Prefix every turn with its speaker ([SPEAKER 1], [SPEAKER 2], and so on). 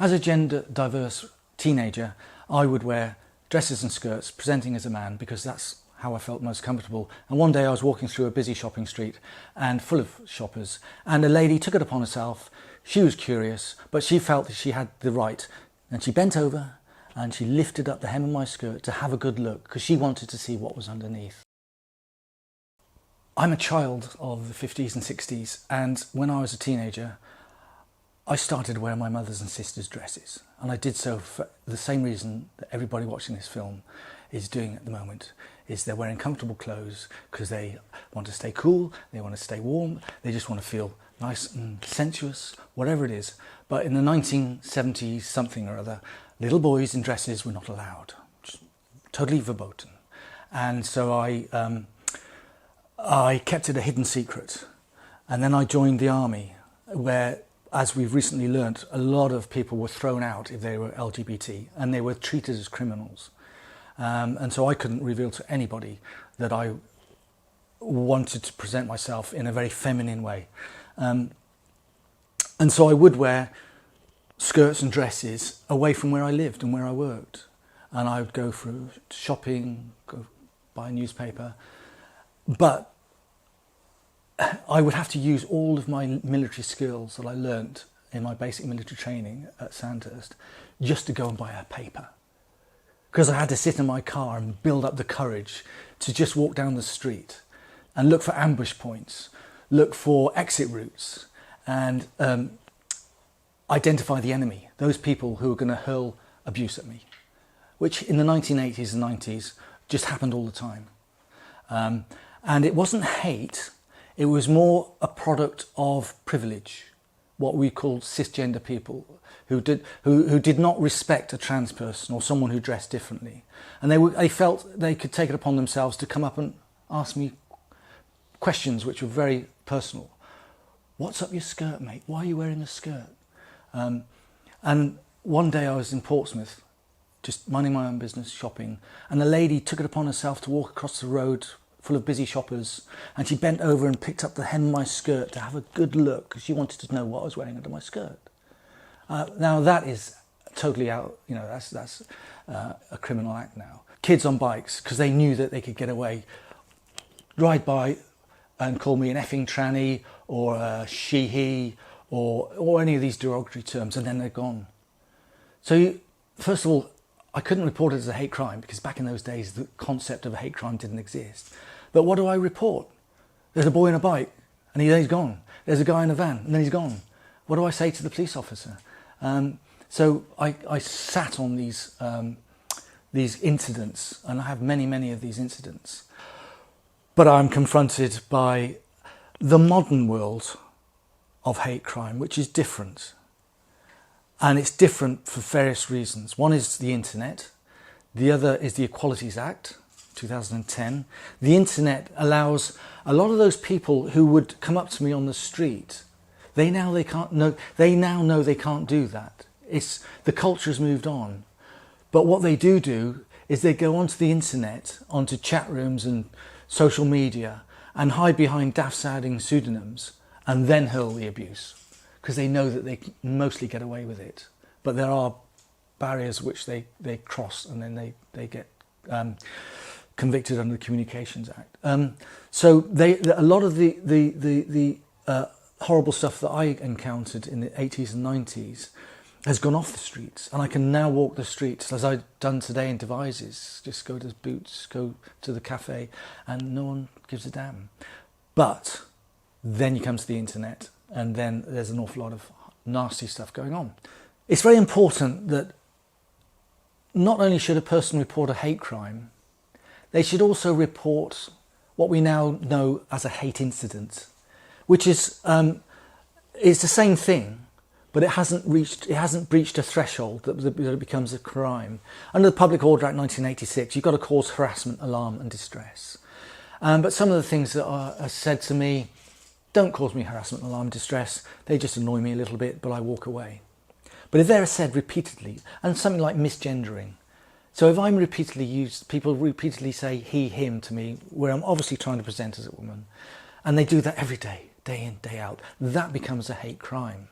[SPEAKER 1] As a gender diverse teenager, I would wear dresses and skirts, presenting as a man, because that's how I felt most comfortable. And one day I was walking through a busy shopping street and full of shoppers, and a lady took it upon herself. She was curious, but she felt that she had the right, and she bent over and she lifted up the hem of my skirt to have a good look, because she wanted to see what was underneath. I'm a child of the 50s and 60s, and when I was a teenager, I started wearing my mother's and sister's dresses, and I did so for the same reason that everybody watching this film is doing at the moment, is they're wearing comfortable clothes because they want to stay cool, they want to stay warm, they just want to feel nice and sensuous, whatever it is. But in the 1970s something or other, little boys in dresses were not allowed, just totally verboten. And so I kept it a hidden secret, and then I joined the army, where, as we've recently learnt, a lot of people were thrown out if they were LGBT, and they were treated as criminals. And so I couldn't reveal to anybody that I wanted to present myself in a very feminine way. And so I would wear skirts and dresses away from where I lived and where I worked. And I would go through shopping, go buy a newspaper. But I would have to use all of my military skills that I learnt in my basic military training at Sandhurst just to go and buy a paper. Because I had to sit in my car and build up the courage to just walk down the street and look for ambush points, look for exit routes, and identify the enemy, those people who are going to hurl abuse at me, which in the 1980s and 90s just happened all the time. And it wasn't hate, it was more a product of privilege, what we called cisgender people, who did not respect a trans person or someone who dressed differently. And they felt they could take it upon themselves to come up and ask me questions which were very personal. What's up your skirt, mate? Why are you wearing a skirt? And one day I was in Portsmouth, just minding my own business, shopping, and a lady took it upon herself to walk across the road full of busy shoppers, and she bent over and picked up the hem of my skirt to have a good look, because she wanted to know what I was wearing under my skirt. Now that is totally out, you know, that's a criminal act now. Kids on bikes, because they knew that they could get away, ride by and call me an effing tranny or a she-he or any of these derogatory terms, and then they're gone. So first of all, I couldn't report it as a hate crime, because back in those days the concept of a hate crime didn't exist. But what do I report? There's a boy on a bike and he's gone. There's a guy in a van and then he's gone. What do I say to the police officer? So I sat on these incidents, and I have many of these incidents. But I'm confronted by the modern world of hate crime, which is different. And it's different for various reasons. One is the internet. The other is the Equalities Act, 2010. The internet allows a lot of those people who would come up to me on the street, they now know they can't do that. The culture has moved on. But what they do is they go onto the internet, onto chat rooms and social media, and hide behind daft-sounding pseudonyms, and then hurl the abuse, because they know that they mostly get away with it. But there are barriers which they cross, and then they get convicted under the Communications Act. So a lot of the horrible stuff that I encountered in the 80s and 90s has gone off the streets, and I can now walk the streets as I've done today in Devizes. Just go to Boots, go to the cafe, and no one gives a damn. But then you come to the internet, and then there's an awful lot of nasty stuff going on. It's very important that not only should a person report a hate crime, they should also report what we now know as a hate incident, which is the same thing, but it hasn't breached a threshold that it becomes a crime. Under the Public Order Act 1986, you've got to cause harassment, alarm and distress. But some of the things that are said to me don't cause me harassment, alarm and distress. They just annoy me a little bit, but I walk away. But if they're said repeatedly, and something like misgendering, so if I'm repeatedly used, people repeatedly say he, him to me, where I'm obviously trying to present as a woman, and they do that every day, day in, day out, that becomes a hate crime.